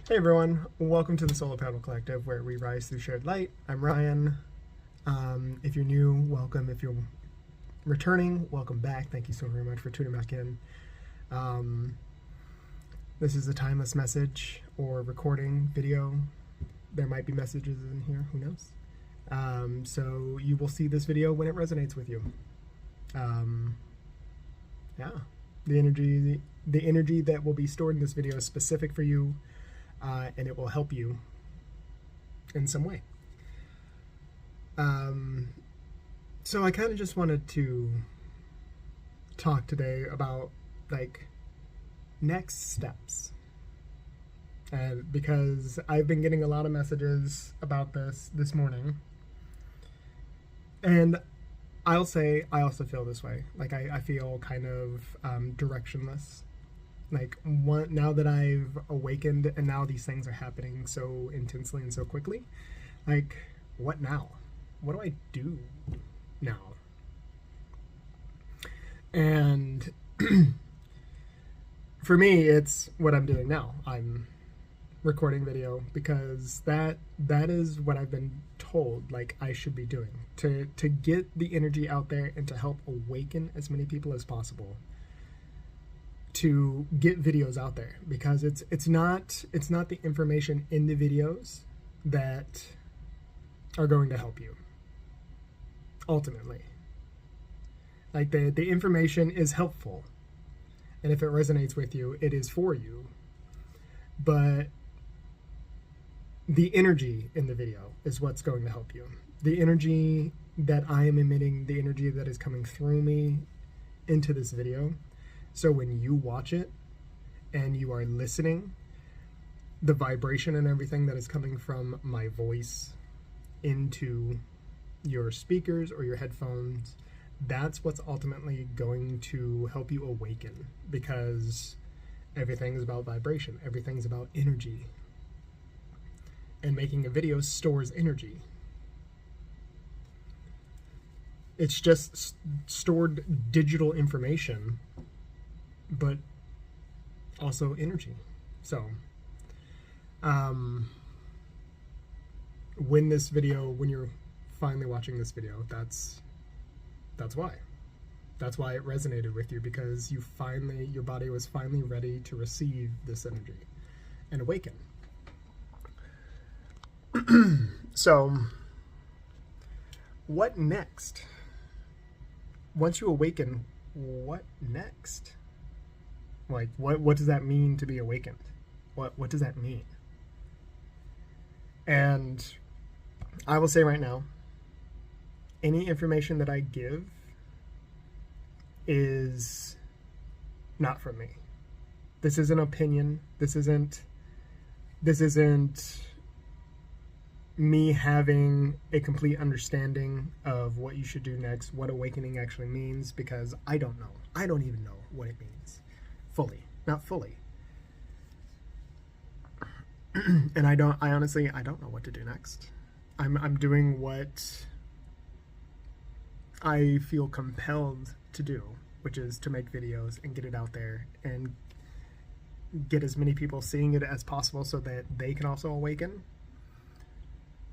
Hey everyone, welcome to the Solar Panel Collective where we rise through shared light. I'm Ryan. If you're new, welcome. If you're returning, welcome back. Thank you so very much for tuning back in. This is a timeless message or recording video. There might be messages in here, who knows? So you will see this video when it resonates with you. Yeah, the energy that will be stored in this video is specific for you. And it will help you in some way. So I kind of just wanted to talk today about like next steps, and because I've been getting a lot of messages about this morning, and I'll say I also feel this way. Like I feel kind of directionless. Like now that I've awakened and now these things are happening so intensely and so quickly, like what now? What do I do now? And for me, it's what I'm doing now. I'm recording video because that is what I've been told like I should be doing to get the energy out there and to help awaken as many people as possible. To get videos out there, because it's not the information in the videos that are going to help you ultimately. Like the information is helpful, and if it resonates with you, it is for you, but the energy in the video is what's going to help you. The energy that I am emitting, the energy that is coming through me into this video. So when you watch it and you are listening, the vibration and everything that is coming from my voice into your speakers or your headphones, that's what's ultimately going to help you awaken, because everything is about vibration, everything's about energy. And making a video stores energy. It's just stored digital information, but also energy. So when you're finally watching this video, that's why it resonated with you, because your body was finally ready to receive this energy and awaken. So what next? Once you awaken, what next? Like, what does that mean to be awakened? What does that mean? And I will say right now, any information that I give is not from me. This is an opinion. This isn't me having a complete understanding of what you should do next, what awakening actually means, because I don't know. I don't even know what it means. Not fully. And I honestly don't know what to do next. I'm doing what I feel compelled to do, which is to make videos and get it out there and get as many people seeing it as possible so that they can also awaken.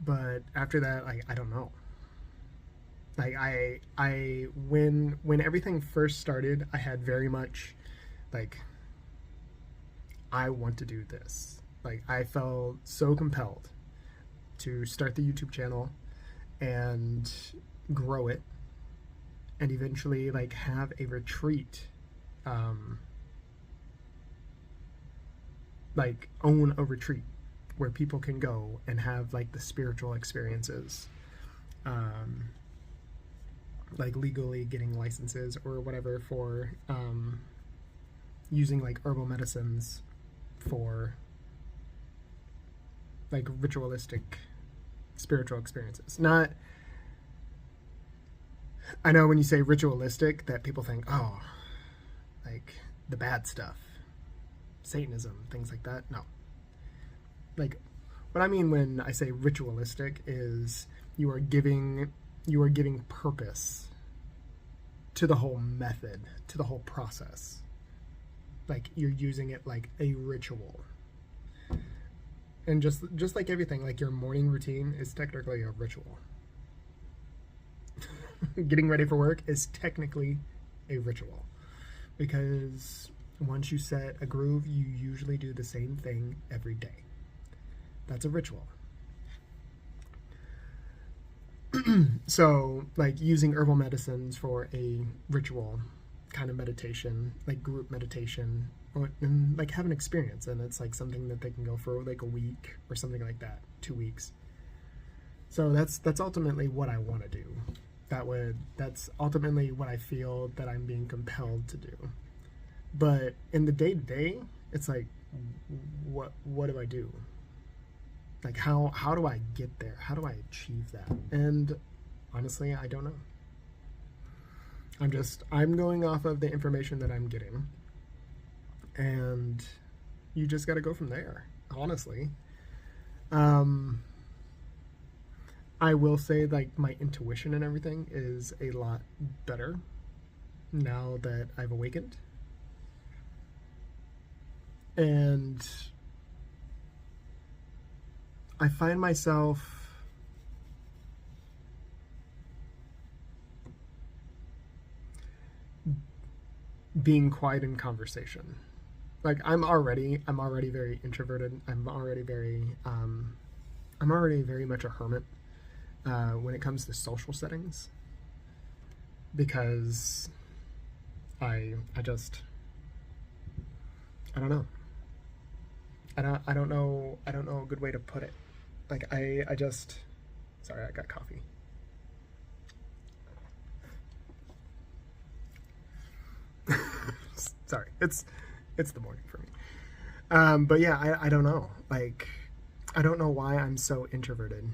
But after that, like, I don't know. Like when everything first started, I had very much like, I want to do this. Like, I felt so compelled to start the YouTube channel and grow it, and eventually like have a retreat, like own a retreat where people can go and have like the spiritual experiences, like legally getting licenses or whatever for using like herbal medicines for like ritualistic spiritual experiences. Not, I know when you say ritualistic that people think, oh, like the bad stuff, Satanism, things like that. No. Like, what I mean when I say ritualistic is you are giving purpose to the whole method, to the whole process. Like, you're using it like a ritual. And just like everything, like your morning routine is technically a ritual. Getting ready for work is technically a ritual, because once you set a groove, you usually do the same thing every day. That's a ritual. So, like using herbal medicines for a ritual kind of meditation, like group meditation, and like have an experience, and it's like something that they can go for like a week or something like that, 2 weeks. So that's ultimately what I want to do. That's ultimately what I feel that I'm being compelled to do. But in the day to day, it's like, what do I do? Like how do I get there? How do I achieve that? And honestly, I don't know. I'm going off of the information that I'm getting, and you just got to go from there, honestly. I will say, like, my intuition and everything is a lot better now that I've awakened. And I find myself being quiet in conversation. Like I'm already very introverted. I'm already very much a hermit when it comes to social settings, because I don't know. I don't know a good way to put it. Like I just sorry, I got coffee. Sorry, it's the morning for me. But yeah, I don't know. Like, I don't know why I'm so introverted.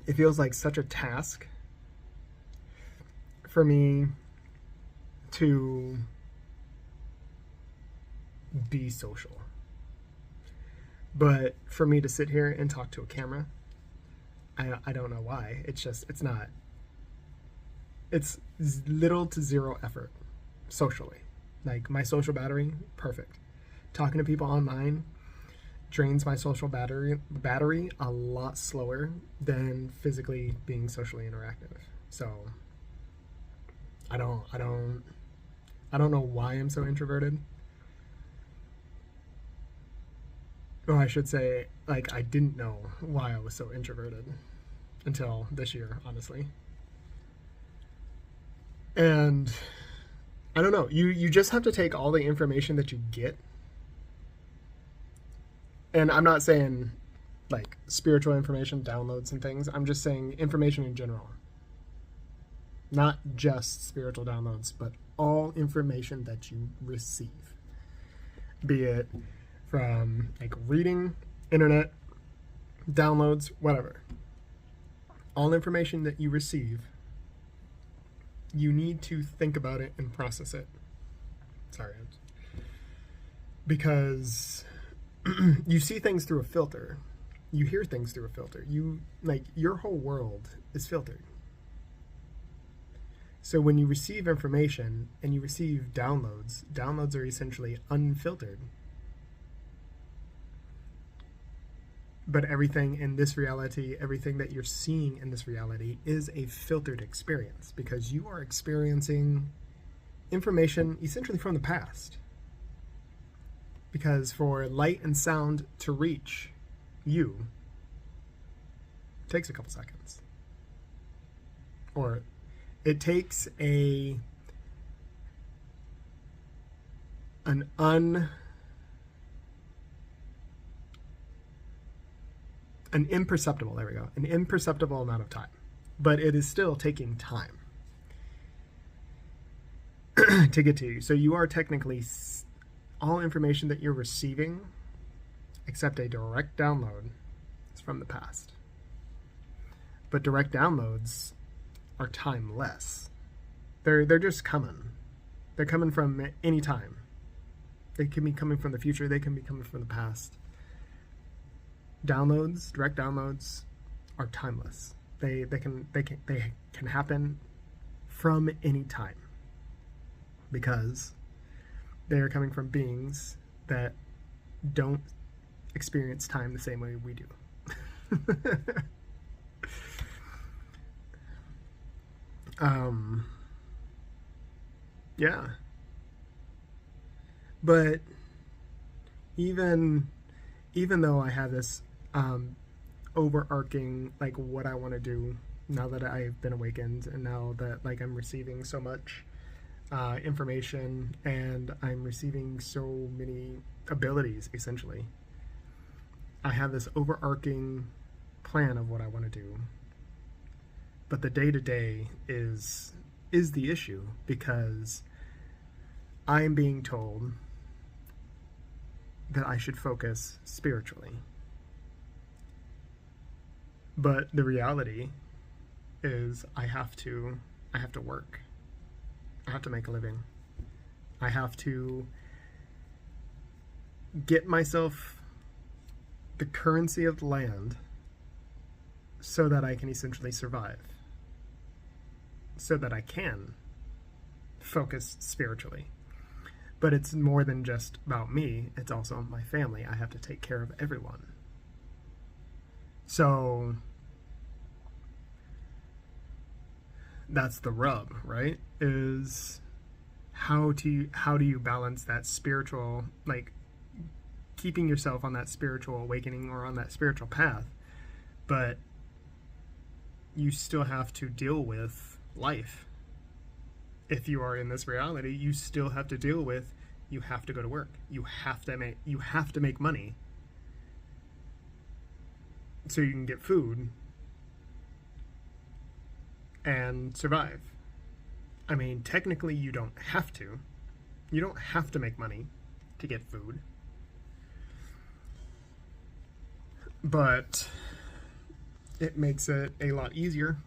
It feels like such a task for me to be social. But for me to sit here and talk to a camera, I don't know why. It's not. It's little to zero effort socially. Like my social battery, perfect. Talking to people online drains my social battery a lot slower than physically being socially interactive. So I don't know why I'm so introverted. Or I should say, like, I didn't know why I was so introverted until this year, honestly. And I don't know. You just have to take all the information that you get. And I'm not saying like spiritual information, downloads and things. I'm just saying information in general. Not just spiritual downloads, but all information that you receive. Be it from like reading, internet, downloads, whatever. All information that you receive, you need to think about it and process it. Sorry. Because you see things through a filter. You hear things through a filter. Your whole world is filtered. So when you receive information and you receive downloads are essentially unfiltered. But everything in this reality, everything that you're seeing in this reality is a filtered experience, because you are experiencing information essentially from the past. Because for light and sound to reach you, it takes a couple seconds. Or it takes an imperceptible, there we go, an imperceptible amount of time. But it is still taking time to get to you. So you are technically, all information that you're receiving, except a direct download, is from the past. But direct downloads are timeless. They're just coming. They're coming from any time. They can be coming from the future. They can be coming from the past. Direct downloads are timeless. They can happen from any time, because they are coming from beings that don't experience time the same way we do. Yeah. But even though I have this overarching, like, what I want to do now that I've been awakened, and now that, like, I'm receiving so much information and I'm receiving so many abilities, essentially, I have this overarching plan of what I want to do. But the day-to-day is the issue, because I'm being told that I should focus spiritually. But the reality is I have to work. I have to make a living. I have to get myself the currency of the land so that I can essentially survive. So that I can focus spiritually. But it's more than just about me. It's also my family. I have to take care of everyone. So that's the rub, right? Is how do you balance that spiritual, like, keeping yourself on that spiritual awakening or on that spiritual path, but you still have to deal with life. If you are in this reality, you still have to deal with, you have to go to work. You have to make money so you can get food and survive. I mean, technically you don't have to. You don't have to make money to get food. But it makes it a lot easier.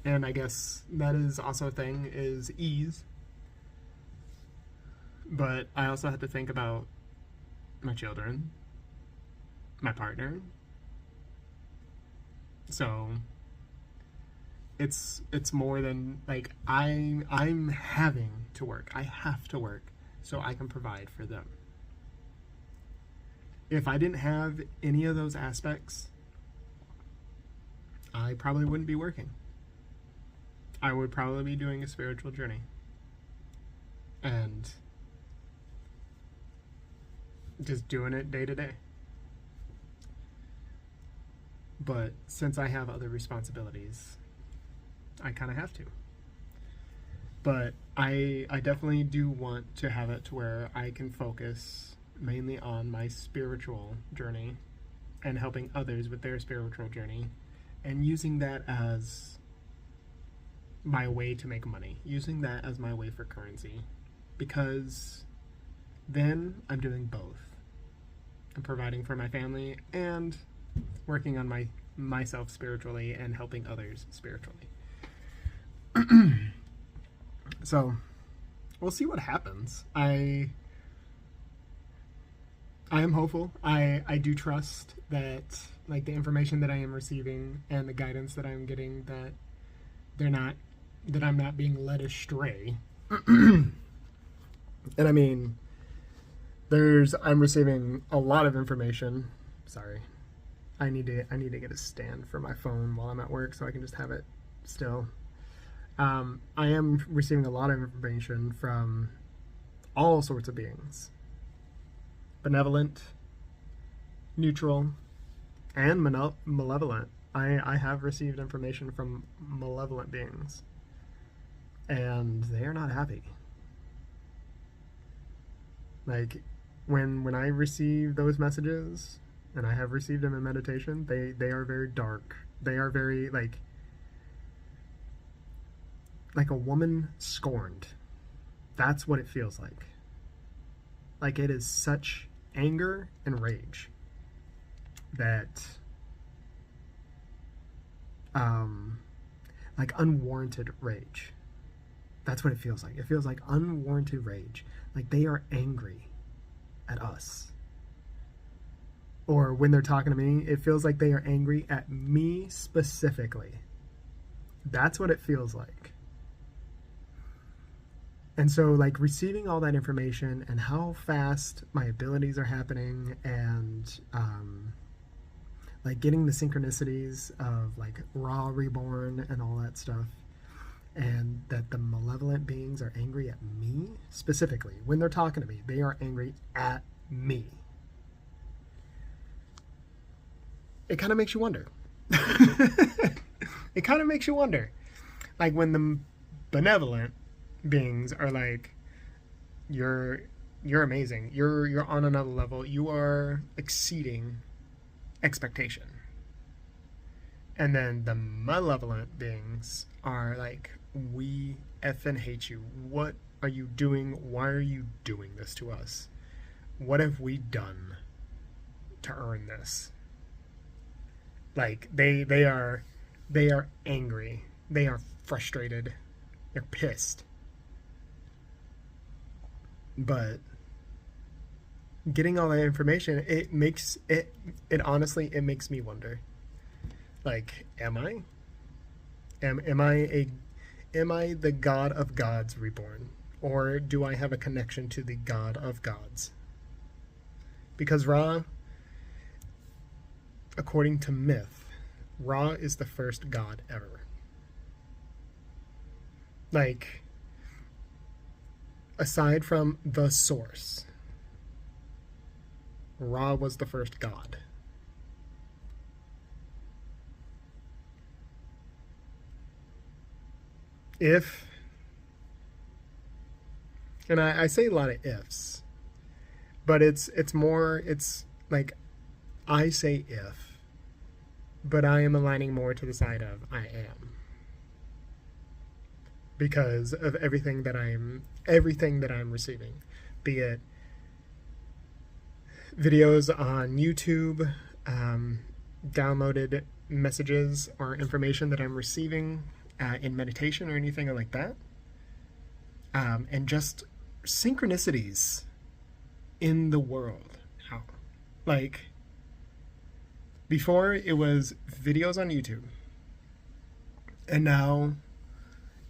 And I guess that is also a thing, is ease. But I also have to think about my children, my partner. So it's more than, like, I'm having to work. I have to work so I can provide for them. If I didn't have any of those aspects, I probably wouldn't be working. I would probably be doing a spiritual journey. And just doing it day to day. But since I have other responsibilities, I kind of have to. But I definitely do want to have it to where I can focus mainly on my spiritual journey and helping others with their spiritual journey, and using that as my way to make money, using that as my way for currency, because then I'm doing both. I'm providing for my family and working on myself spiritually and helping others spiritually. So we'll see what happens. I am hopeful. I do trust that, like, the information that I am receiving and the guidance that I'm getting, that I'm not being led astray. And I mean, I'm receiving a lot of information. Sorry. I need to get a stand for my phone while I'm at work so I can just have it still. I am receiving a lot of information from all sorts of beings. Benevolent, neutral, and malevolent. I have received information from malevolent beings, and they are not happy. Like, when I receive those messages, and I have received them in meditation, they are very dark. They are very, like a woman scorned. That's what it feels like. Like, it is such anger and rage that, like, unwarranted rage. That's what it feels like. It feels like unwarranted rage. Like, they are angry at us. Or when they're talking to me, it feels like they are angry at me specifically. That's what it feels like. And so, like, receiving all that information and how fast my abilities are happening, and like getting the synchronicities of like Ra reborn and all that stuff, and that the malevolent beings are angry at me specifically. When they're talking to me, they are angry at me. It kind of makes you wonder. It kind of makes you wonder. Like when the benevolent beings are like, you're amazing. You're on another level. You are exceeding expectation. And then the malevolent beings are like, we effing hate you. What are you doing? Why are you doing this to us? What have we done to earn this? Like they are angry. They are frustrated. They're pissed. But getting all that information, it honestly, it makes me wonder. Like, am I the God of gods reborn? Or do I have a connection to the God of gods? Because Ra, according to myth, Ra is the first god ever. Like, aside from the source, Ra was the first god. If, and I say a lot of ifs, but it's like, I say if, but I am aligning more to the side of I am, because of everything that I'm receiving, be it videos on YouTube, downloaded messages or information that I'm receiving in meditation or anything like that, and just synchronicities in the world. Like, before it was videos on YouTube, and now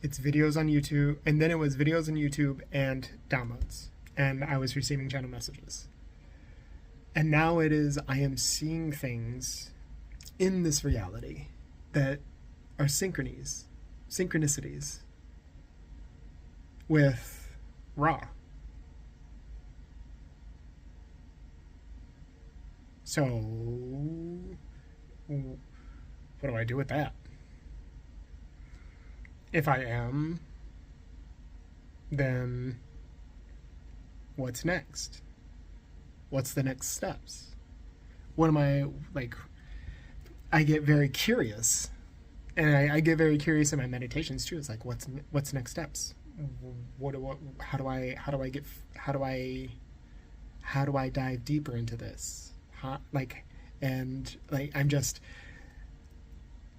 it's videos on YouTube, and then it was videos on YouTube and downloads, and I was receiving channel messages. And now it is, I am seeing things in this reality that are synchronicities with Ra. So, what do I do with that? If I am, then what's next? What's the next steps? What am I, like, I get very curious, and I get very curious in my meditations too. It's like, what's next steps? How do I dive deeper into this? I'm just,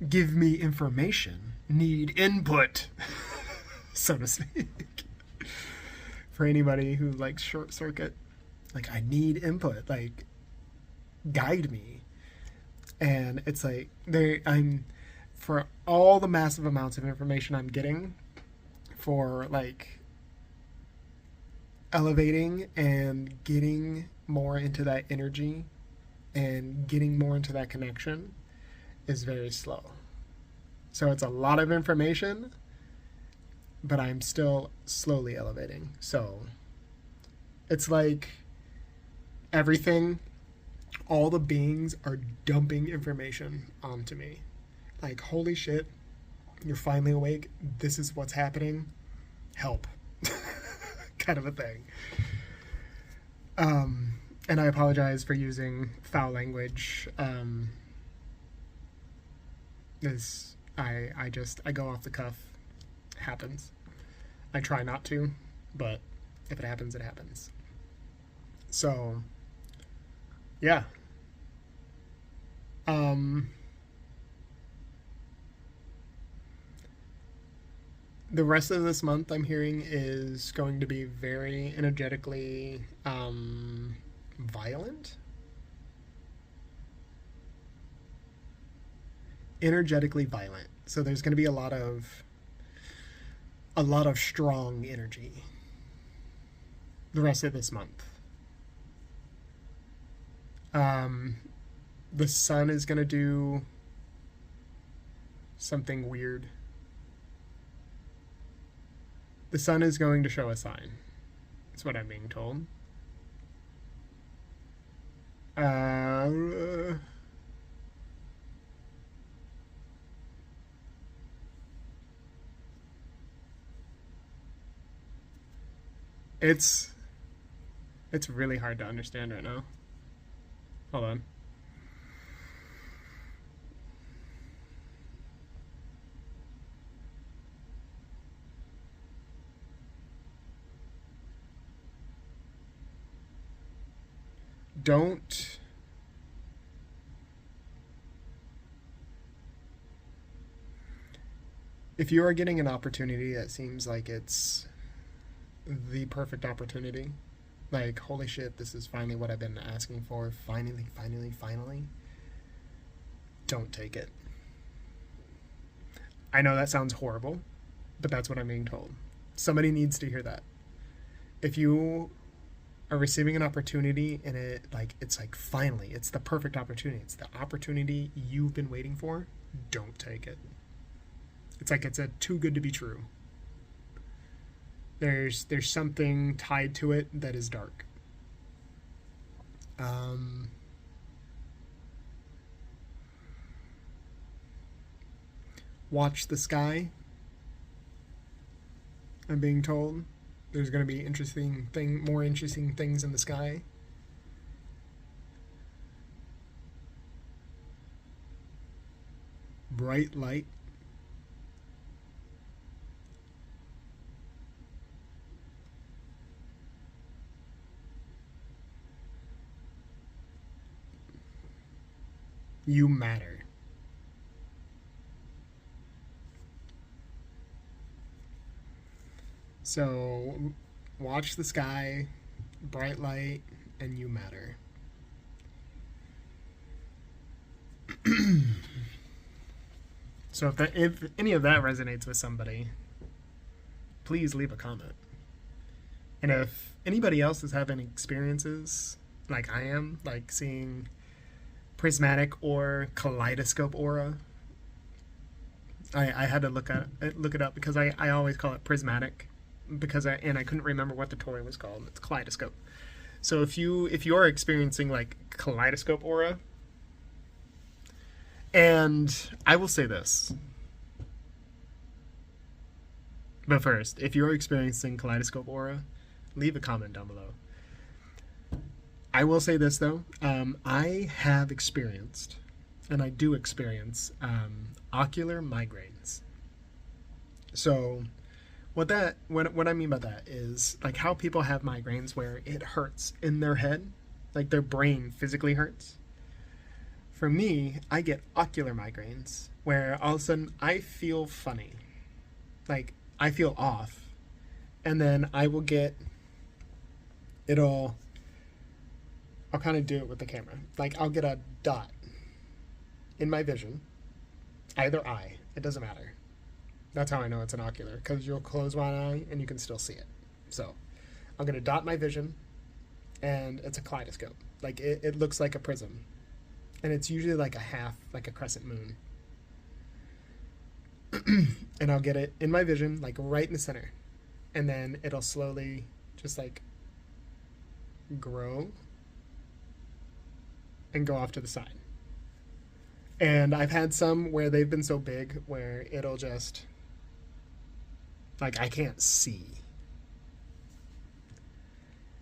give me information, need input, so to speak. For anybody who likes short circuit, like, I need input, like, guide me. And it's like, for all the massive amounts of information I'm getting, for like elevating and getting more into that energy and getting more into that connection, is very slow. So it's a lot of information, but I'm still slowly elevating. So it's like everything, all the beings are dumping information onto me. Like, holy shit, you're finally awake. This is what's happening. Help. Kind of a thing. And I apologize for using foul language. I go off the cuff. It happens. I try not to, but if it happens, it happens. So, yeah. The rest of this month, I'm hearing, is going to be very energetically violent. Energetically violent. So there's going to be a lot of strong energy. the rest of this month. The sun is going to do something weird. The sun is going to show a sign. That's what I'm being told. It's really hard to understand right now. Hold on. Don't if you are getting an opportunity that seems like it's the perfect opportunity, like holy shit, this is finally what I've been asking for, finally, don't take it. I know that sounds horrible, but that's what I'm being told. Somebody needs to hear that. If you are receiving an opportunity and it's like finally, it's the perfect opportunity, it's the opportunity you've been waiting for, don't take it. It's like it's a too good to be true. There's something tied to it that is dark. Watch the sky. I'm being told there's going to be more interesting things in the sky. Bright light. You matter. So, watch the sky, bright light, and you matter. So if any of that resonates with somebody, please leave a comment. And if anybody else is having experiences like I am, like seeing prismatic or kaleidoscope aura, I had to look it up because I always call it prismatic because I couldn't remember what the toy was called. It's kaleidoscope. So if you're experiencing like kaleidoscope aura, and I will say this, but first, if you're experiencing kaleidoscope aura, leave a comment down below. I will say this though, I have experienced, and I do experience, ocular migraines. So what I mean by that is like how people have migraines where it hurts in their head, like their brain physically hurts. For me, I get ocular migraines where all of a sudden I feel funny, like I feel off, and then I will get I'll kind of do it with the camera. Like I'll get a dot in my vision, either eye, it doesn't matter. That's how I know it's an ocular, because you'll close one eye and you can still see it. So I'm going to dot my vision, and it's a kaleidoscope. Like it looks like a prism, and it's usually like a crescent moon. And I'll get it in my vision, like right in the center, and then it'll slowly just like grow and go off to the side. And I've had some where they've been so big where it'll just, like, I can't see.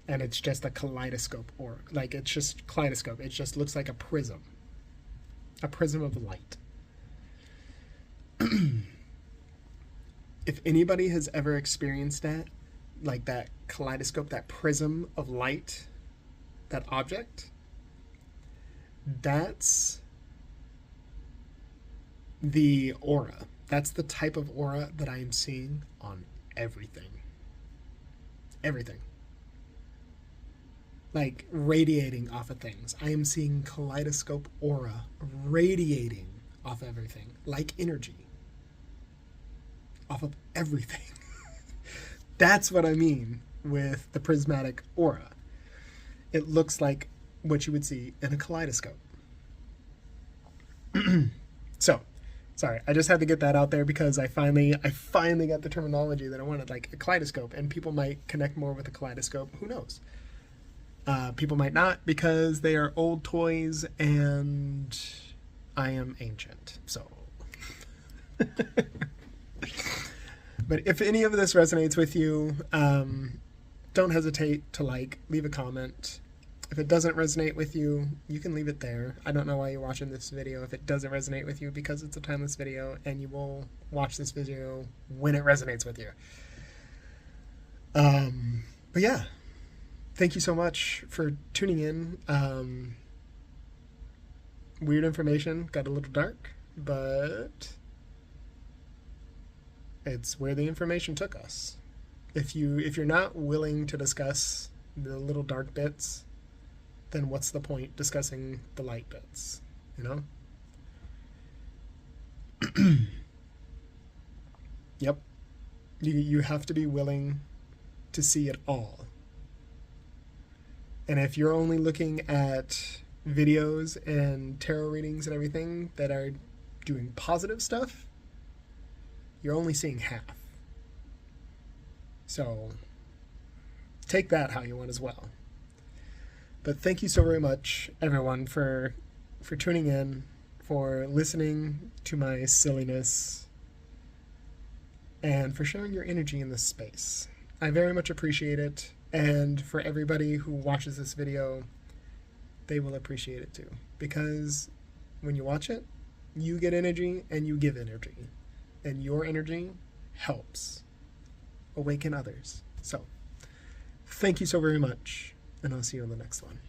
And it's just a kaleidoscope, or like it's just kaleidoscope. It just looks like a prism of light. If anybody has ever experienced that, like that kaleidoscope, that prism of light, that object, that's the aura. That's the type of aura that I am seeing on everything. Everything. Like radiating off of things. I am seeing kaleidoscope aura radiating off everything, like energy. Off of everything. That's what I mean with the prismatic aura. It looks like what you would see in a kaleidoscope. So, sorry, I just had to get that out there because I finally got the terminology that I wanted, like a kaleidoscope, and people might connect more with a kaleidoscope. Who knows? People might not because they are old toys and I am ancient. So, but if any of this resonates with you, don't hesitate to leave a comment. If it doesn't resonate with you, you can leave it there. I don't know why you're watching this video if it doesn't resonate with you, because it's a timeless video and you will watch this video when it resonates with you. But yeah, thank you so much for tuning in. Weird information, got a little dark, but it's where the information took us. If you're not willing to discuss the little dark bits, then what's the point discussing the light bits, you know? Yep. You have to be willing to see it all. And if you're only looking at videos and tarot readings and everything that are doing positive stuff, you're only seeing half. So take that how you want as well. But thank you so very much, everyone, for tuning in, for listening to my silliness, and for sharing your energy in this space. I very much appreciate it, and for everybody who watches this video, they will appreciate it too. Because when you watch it, you get energy and you give energy. And your energy helps awaken others. So, thank you so very much. And I'll see you on the next one.